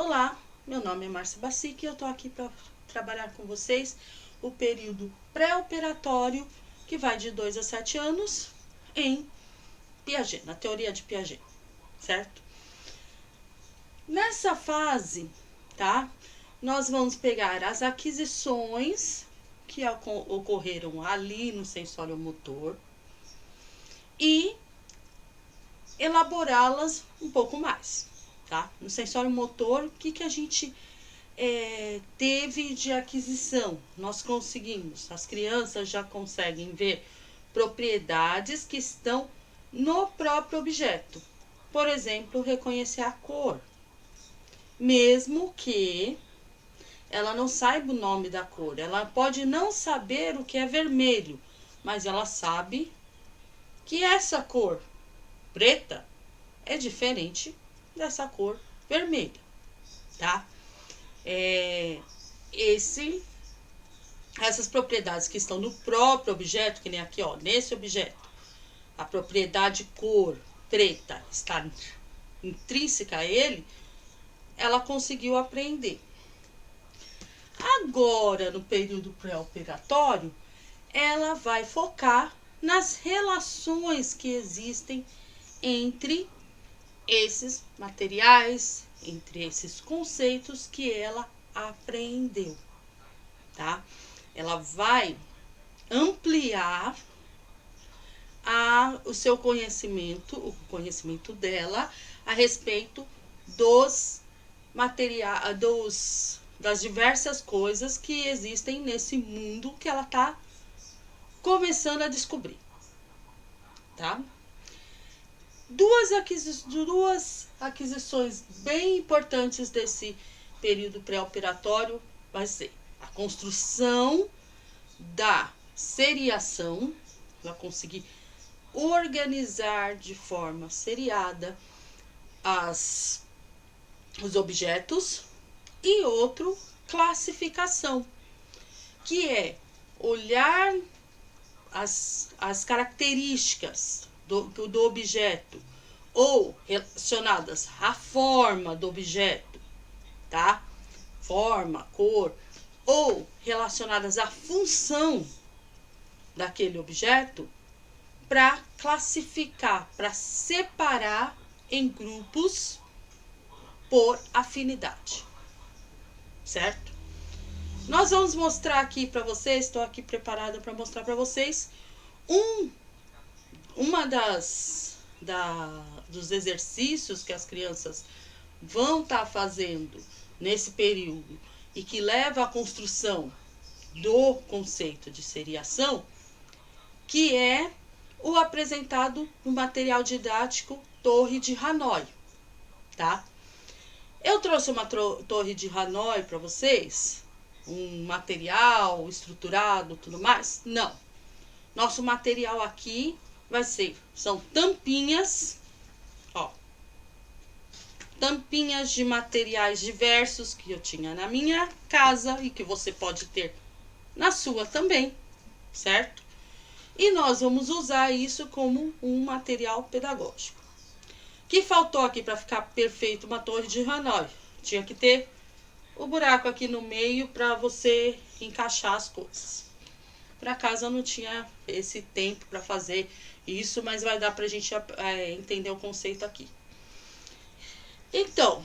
Olá, meu nome é Márcia Bacic e eu tô aqui para trabalhar com vocês o período pré-operatório, que vai de 2 a 7 anos, em Piaget, na teoria de Piaget, certo? Nessa fase, tá? Nós vamos pegar as aquisições que ocorreram ali no sensório motor e elaborá-las um pouco mais, tá? No sensório motor, o que a gente teve de aquisição? Nós conseguimos, as crianças já conseguem ver propriedades que estão no próprio objeto. Por exemplo, reconhecer a cor, mesmo que ela não saiba o nome da cor. Ela pode não saber o que é vermelho, mas ela sabe que essa cor preta é diferente dessa cor vermelha, tá? Essas propriedades que estão no próprio objeto, que nem aqui, ó, nesse objeto, a propriedade cor preta está intrínseca a ele, ela conseguiu aprender. Agora, no período pré-operatório, ela vai focar nas relações que existem entre esses materiais, entre esses conceitos que ela aprendeu, tá? Ela vai ampliar o seu conhecimento, o conhecimento dela a respeito dos materiais, das diversas coisas que existem nesse mundo que ela está começando a descobrir, tá? Duas aquisições bem importantes desse período pré-operatório vai ser a construção da seriação, vai conseguir organizar de forma seriada os objetos, e outro, classificação, que é olhar as características do objeto ou relacionadas à forma do objeto, tá? Forma, cor, ou relacionadas à função daquele objeto, para classificar, para separar em grupos por afinidade, certo? Nós vamos mostrar aqui para vocês, estou aqui preparada para mostrar para vocês dos exercícios que as crianças vão estar fazendo nesse período e que leva à construção do conceito de seriação, que é o apresentado no material didático Torre de Hanoi, tá? Eu trouxe uma torre de Hanoi para vocês, um material estruturado, tudo mais? Não. Nosso material aqui são tampinhas, ó, tampinhas de materiais diversos que eu tinha na minha casa e que você pode ter na sua também, certo? E nós vamos usar isso como um material pedagógico. O que faltou aqui para ficar perfeito uma torre de Hanoi? Tinha que ter o buraco aqui no meio para você encaixar as coisas. Por acaso eu não tinha esse tempo para fazer isso, mas vai dar para a gente entender o conceito aqui. Então,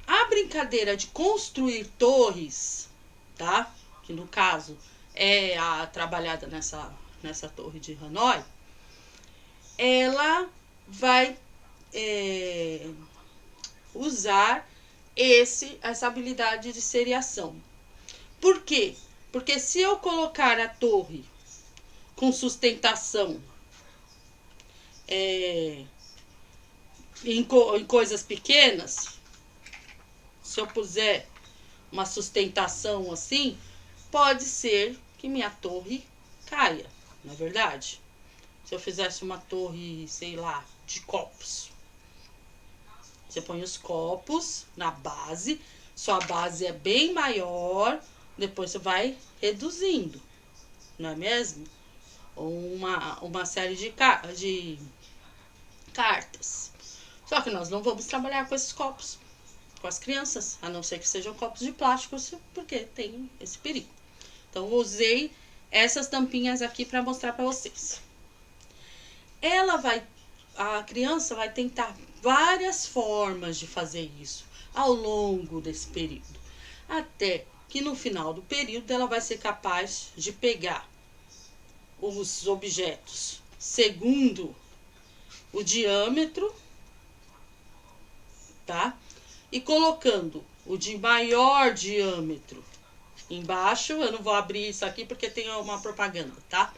a brincadeira de construir torres, tá? Que no caso é a trabalhada nessa torre de Hanoi, ela vai usar essa habilidade de seriação. Por quê? Porque se eu colocar a torre com sustentação em coisas pequenas, se eu puser uma sustentação assim, pode ser que minha torre caia, não é verdade? Se eu fizesse uma torre, sei lá, de copos, você põe os copos na base, sua base é bem maior, depois você vai reduzindo, não é mesmo? Uma série de cartas. Só que nós não vamos trabalhar com esses copos. com as crianças, a não ser que sejam copos de plástico, porque tem esse perigo. Então, eu usei essas tampinhas aqui para mostrar para vocês. A criança vai tentar várias formas de fazer isso ao longo desse período, até que no final do período ela vai ser capaz de pegar os objetos segundo o diâmetro, tá? E colocando o de maior diâmetro embaixo. Eu não vou abrir isso aqui porque tem uma propaganda, tá?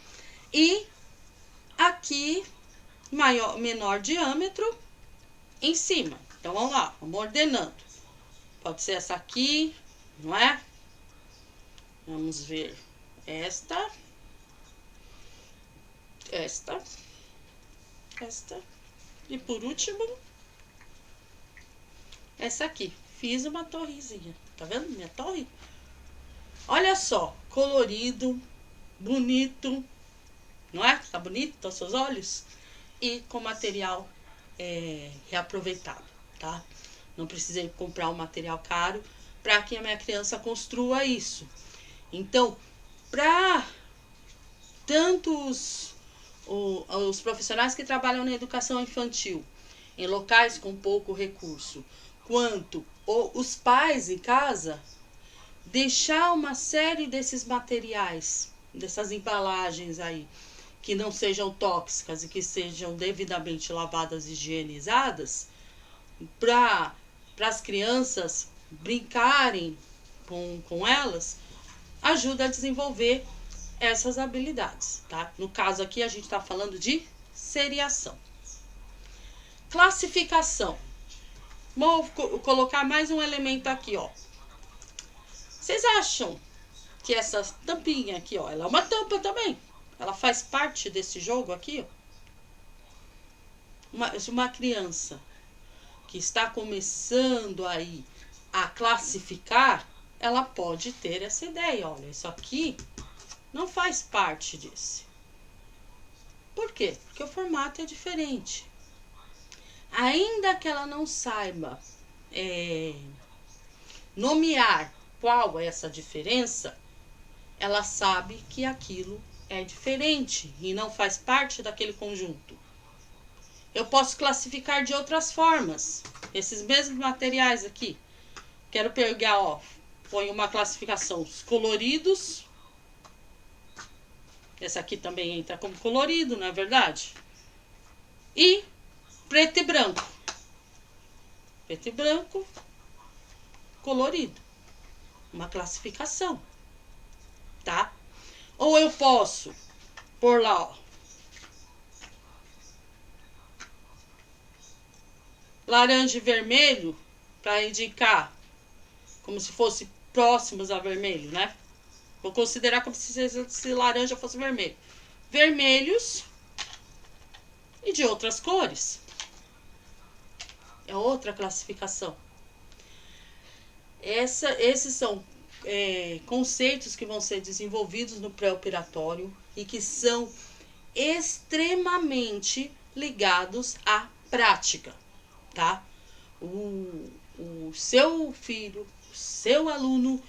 E aqui, menor diâmetro em cima. Então, vamos lá, vamos ordenando. Pode ser essa aqui, não é? Vamos ver esta. E por último, essa aqui. Fiz uma torrezinha. Tá vendo minha torre? Olha só, colorido, bonito, não é? Tá bonito aos seus olhos? E com material reaproveitado, tá? Não precisei comprar um material caro para que a minha criança construa isso. Então, para tanto os profissionais que trabalham na educação infantil, em locais com pouco recurso, quanto os pais em casa, deixar uma série desses materiais, dessas embalagens aí, que não sejam tóxicas e que sejam devidamente lavadas e higienizadas, para as crianças brincarem com elas, ajuda a desenvolver essas habilidades, tá? No caso aqui a gente está falando de seriação. Classificação. Vou colocar mais um elemento aqui, ó. Vocês acham que essa tampinha aqui, ó, ela é uma tampa também? Ela faz parte desse jogo aqui, ó? Uma criança que está começando aí a classificar, ela pode ter essa ideia. Olha, isso aqui não faz parte desse. Por quê? Porque o formato é diferente. Ainda que ela não saiba nomear qual é essa diferença, ela sabe que aquilo é diferente e não faz parte daquele conjunto. Eu posso classificar de outras formas. Esses mesmos materiais aqui. Quero pegar, ó, põe uma classificação, os coloridos. Esse aqui também entra como colorido, não é verdade? E preto e branco. Preto e branco, colorido. Uma classificação, tá? Ou eu posso pôr lá, ó, laranja e vermelho, para indicar como se fosse próximos a vermelho, né? Vou considerar como se laranja fosse vermelho. Vermelhos e de outras cores. É outra classificação. Esses são conceitos que vão ser desenvolvidos no pré-operatório e que são extremamente ligados à prática, tá? O seu filho, o seu aluno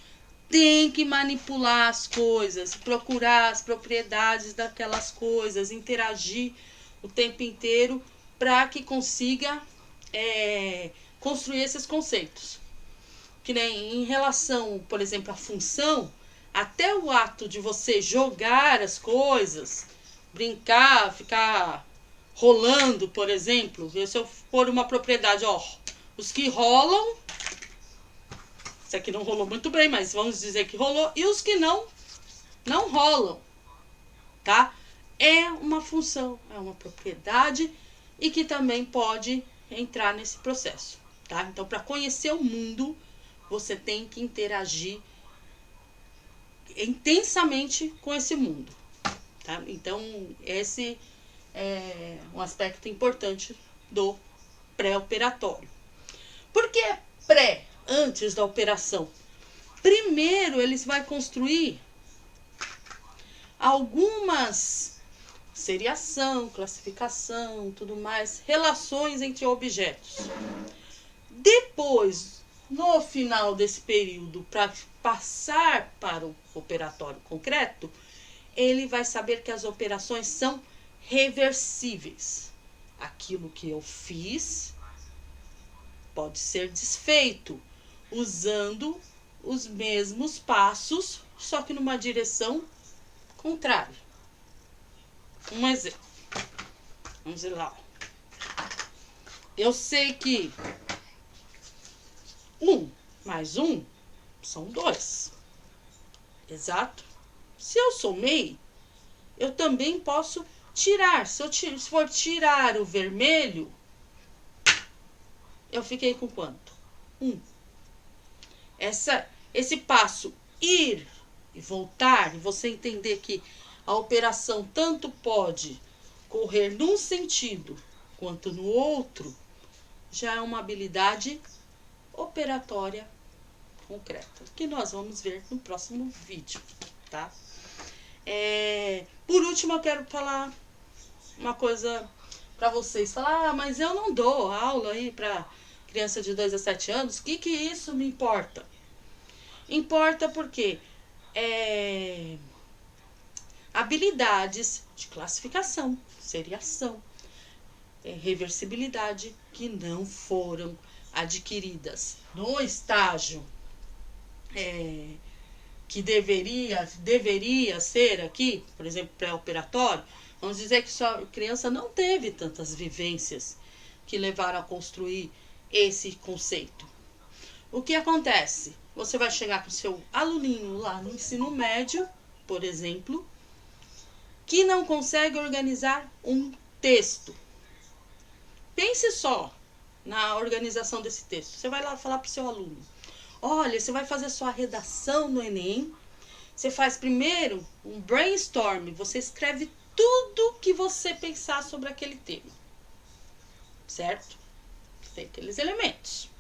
tem que manipular as coisas, procurar as propriedades daquelas coisas, interagir o tempo inteiro para que consiga construir esses conceitos. Que nem em relação, por exemplo, à função, até o ato de você jogar as coisas, brincar, ficar rolando, por exemplo, se eu pôr uma propriedade, ó, os que rolam, esse aqui não rolou muito bem, mas vamos dizer que rolou, e os que não rolam, tá? É uma função, é uma propriedade e que também pode entrar nesse processo, tá? Então, para conhecer o mundo, você tem que interagir intensamente com esse mundo, tá? Então, esse é um aspecto importante do pré-operatório. Por que pré, antes da operação? Primeiro, eles vão construir algumas seriação, classificação, tudo mais, relações entre objetos. Depois No final desse período, para passar para o operatório concreto, ele vai saber que as operações são reversíveis. Aquilo que eu fiz pode ser desfeito usando os mesmos passos, só que numa direção contrária. Um exemplo. Vamos ver lá. Eu sei que 1 mais 1 são 2. Exato? Se eu somei, eu também posso tirar. Se for tirar o vermelho, eu fiquei com quanto? 1. Esse passo ir e voltar, e você entender que a operação tanto pode correr num sentido quanto no outro, já é uma habilidade operatória concreta, que nós vamos ver no próximo vídeo, tá? Por último, eu quero falar uma coisa para vocês. Falar, mas eu não dou aula aí para criança de 2 a 7 anos, o que isso me importa? Importa porque habilidades de classificação, seriação, reversibilidade que não foram adquiridas no estágio que deveria ser aqui, por exemplo, pré-operatório. Vamos dizer que sua criança não teve tantas vivências que levaram a construir esse conceito. O que acontece? Você vai chegar com o seu aluninho lá no ensino médio, por exemplo, que não consegue organizar um texto. Pense só na organização desse texto. Você vai lá falar para o seu aluno: olha, você vai fazer sua redação no Enem. Você faz primeiro um brainstorm. Você escreve tudo que você pensar sobre aquele tema. Certo? Tem aqueles elementos.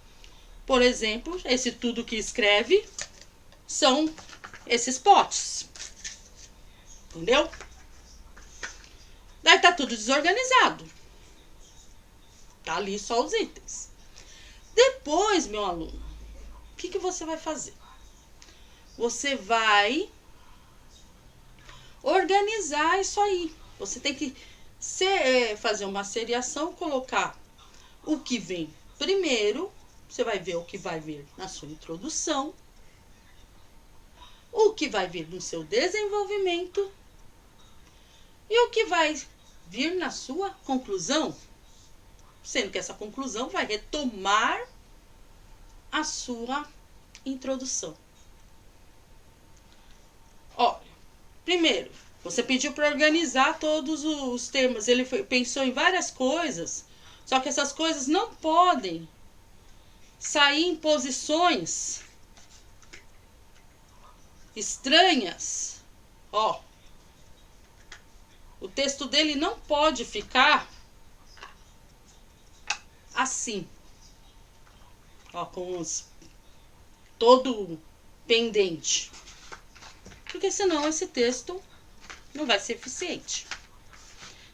Por exemplo, esse tudo que escreve são esses potes. Entendeu? Daí tá tudo desorganizado. Tá ali só os itens. Depois, meu aluno, o que você vai fazer? Você vai organizar isso aí. Você tem que fazer uma seriação, colocar o que vem primeiro. Você vai ver o que vai vir na sua introdução, o que vai vir no seu desenvolvimento e o que vai vir na sua conclusão, sendo que essa conclusão vai retomar a sua introdução. Olha, primeiro, você pediu para organizar todos os temas. Ele pensou em várias coisas, só que essas coisas não podem sair em posições estranhas. Ó, o texto dele não pode ficar assim, ó, com os todo pendente, porque senão esse texto não vai ser eficiente.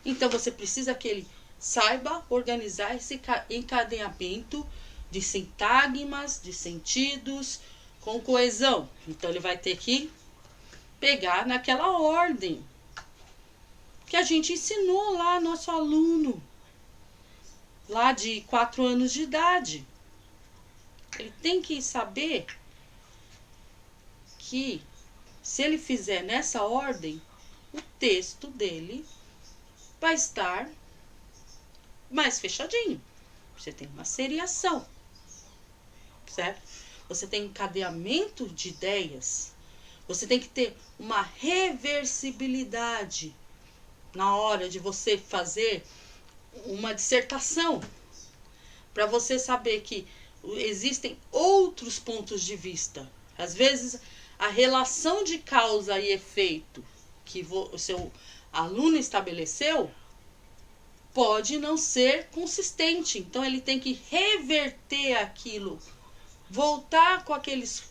Então você precisa que ele saiba organizar esse encadeamento de sintagmas, de sentidos, com coesão. Então ele vai ter que pegar naquela ordem que a gente ensinou lá nosso aluno, lá de 4 anos de idade. Ele tem que saber que se ele fizer nessa ordem, o texto dele vai estar mais fechadinho. Você tem uma seriação, certo? Você tem encadeamento de ideias. Você tem que ter uma reversibilidade na hora de você fazer uma dissertação, para você saber que existem outros pontos de vista. Às vezes, a relação de causa e efeito que o seu aluno estabeleceu pode não ser consistente. Então, ele tem que reverter aquilo, voltar com aqueles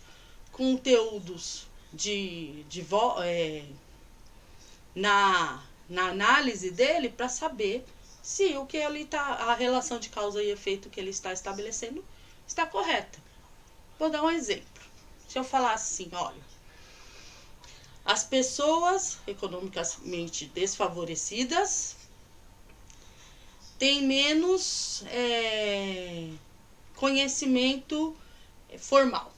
conteúdos na análise dele, para saber se o que ele a relação de causa e efeito que ele está estabelecendo está correta. Vou dar um exemplo. Se eu falar assim, olha, as pessoas economicamente desfavorecidas têm menos conhecimento formal,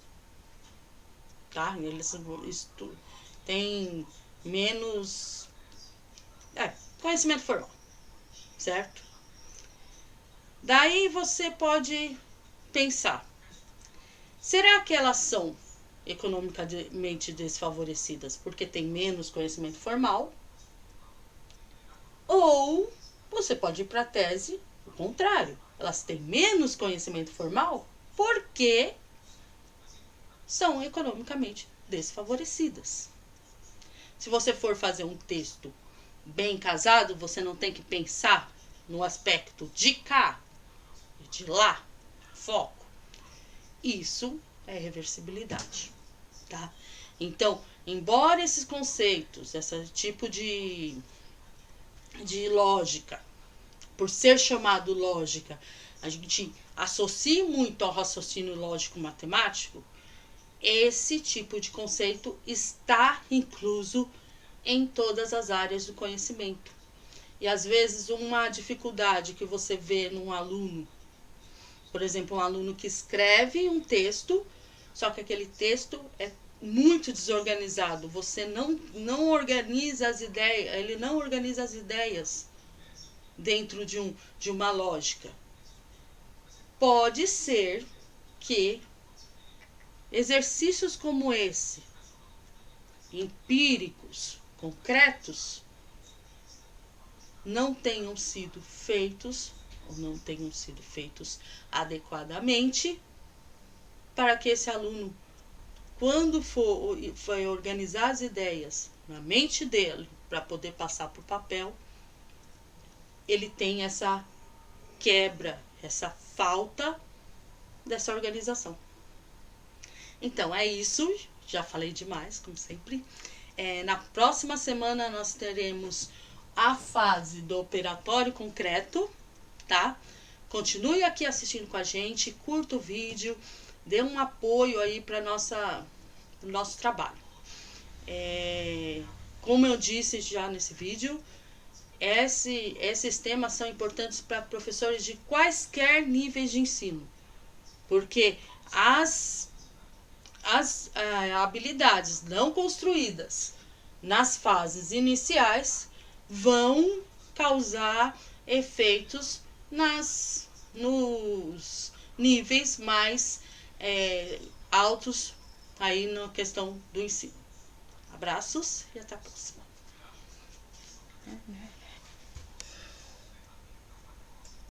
tá? Eles têm menos conhecimento formal, certo? Daí você pode pensar, será que elas são economicamente desfavorecidas porque têm menos conhecimento formal? Ou você pode ir para a tese o contrário, elas têm menos conhecimento formal porque são economicamente desfavorecidas. Se você for fazer um texto bem casado, você não tem que pensar no aspecto de cá e de lá, foco. Isso é reversibilidade, tá? Então, embora esses conceitos, esse tipo de lógica, por ser chamado lógica, a gente associe muito ao raciocínio lógico-matemático, esse tipo de conceito está incluso em todas as áreas do conhecimento. E às vezes uma dificuldade que você vê num aluno, por exemplo, um aluno que escreve um texto, só que aquele texto é muito desorganizado, você não organiza as ideias, ele não organiza as ideias dentro de uma lógica. Pode ser que exercícios como esse, empíricos, concretos, não tenham sido feitos ou não tenham sido feitos adequadamente para que esse aluno, quando for organizar as ideias na mente dele para poder passar para o papel, ele tem essa quebra, essa falta dessa organização. Então é isso, já falei demais, como sempre. Na próxima semana nós teremos a fase do operatório concreto, tá? Continue aqui assistindo com a gente, curta o vídeo, dê um apoio aí para o nosso trabalho. Como eu disse já nesse vídeo, esses temas são importantes para professores de quaisquer níveis de ensino, porque as habilidades não construídas nas fases iniciais vão causar efeitos nos níveis mais altos aí na questão do ensino. Abraços e até a próxima.